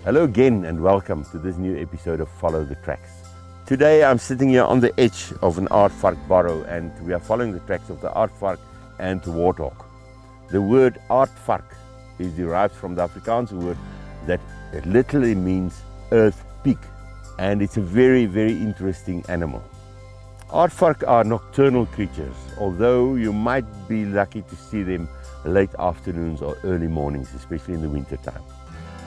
Hello again and welcome to this new episode of Follow the Tracks. Today I'm sitting here on the edge of an Aardvark burrow and we are following the tracks of the Aardvark and the Warthog. The word Aardvark is derived from the Afrikaans word that literally means earth peak, and it's a very interesting animal. Aardvark are nocturnal creatures, although you might be lucky to see them late afternoons or early mornings, especially in the winter time.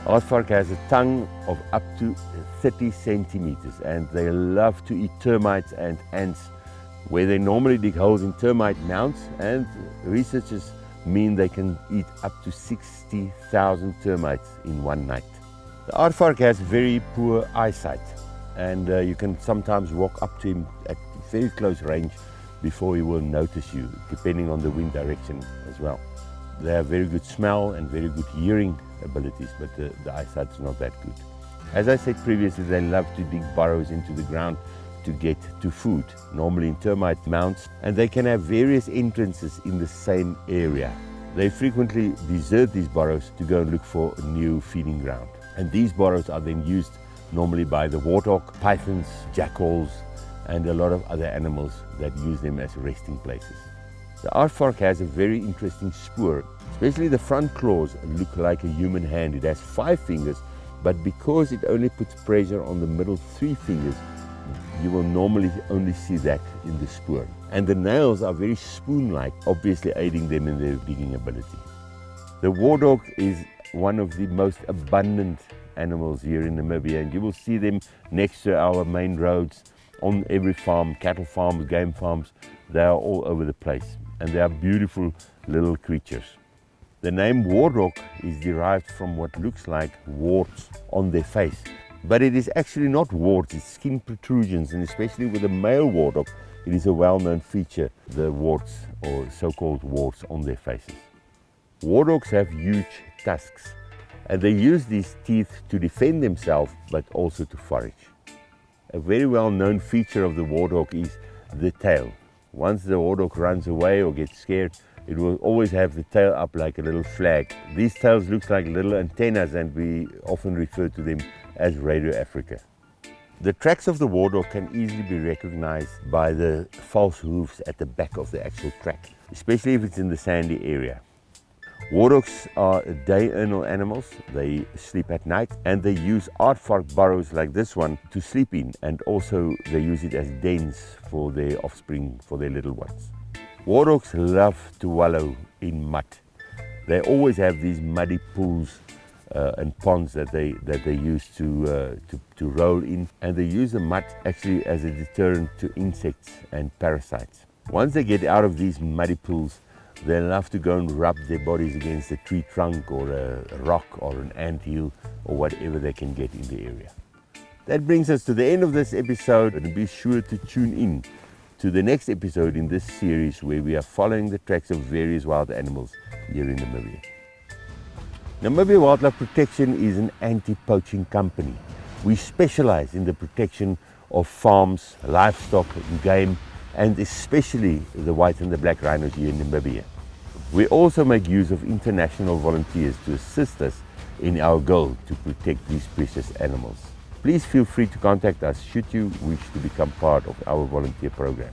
Aardvark has a tongue of up to 30 centimeters and they love to eat termites and ants, where they normally dig holes in termite mounds, and researchers mean they can eat up to 60,000 termites in one night. The Aardvark has very poor eyesight and you can sometimes walk up to him at very close range before he will notice you, depending on the wind direction as well. They have very good smell and very good hearing abilities, but the eyesight is not that good. As I said previously, they love to dig burrows into the ground to get to food, normally in termite mounds, and they can have various entrances in the same area. They frequently desert these burrows to go and look for a new feeding ground. And these burrows are then used normally by the warthog, pythons, jackals, and a lot of other animals that use them as resting places. The Aardvark has a very interesting spoor, especially the front claws look like a human hand. It has 5 fingers, but because it only puts pressure on the middle 3 fingers, you will normally only see that in the spoor. And the nails are very spoon-like, obviously aiding them in their digging ability. The warthog is one of the most abundant animals here in Namibia, and you will see them next to our main roads, on every farm, cattle farms, game farms. They are all over the place, and they are beautiful little creatures. The name warthog is derived from what looks like warts on their face, but it is actually not warts, it's skin protrusions, and especially with the male warthog, it is a well-known feature, the warts or so-called warts on their faces. Warthogs have huge tusks, and they use these teeth to defend themselves, but also to forage. A very well-known feature of the warthog is the tail. Once the warthog runs away or gets scared, it will always have the tail up like a little flag. These tails look like little antennas, and we often refer to them as Radio Africa. The tracks of the warthog can easily be recognized by the false hooves at the back of the actual track, especially if it's in the sandy area. Warthogs are diurnal animals. They sleep at night, and they use Aardvark burrows like this one to sleep in, and also they use it as dens for their offspring, for their little ones. Warthogs love to wallow in mud. They always have these muddy pools and ponds that they use to roll in, and they use the mud actually as a deterrent to insects and parasites. Once they get out of these muddy pools, they love to go and rub their bodies against a tree trunk or a rock or an anthill or whatever they can get in the area. That brings us to the end of this episode, and be sure to tune in to the next episode in this series where we are following the tracks of various wild animals here in Namibia. Namibia Wildlife Protection is an anti-poaching company. We specialize in the protection of farms, livestock, game, and especially the white and the black rhinos here in Namibia. We also make use of international volunteers to assist us in our goal to protect these precious animals. Please feel free to contact us should you wish to become part of our volunteer program.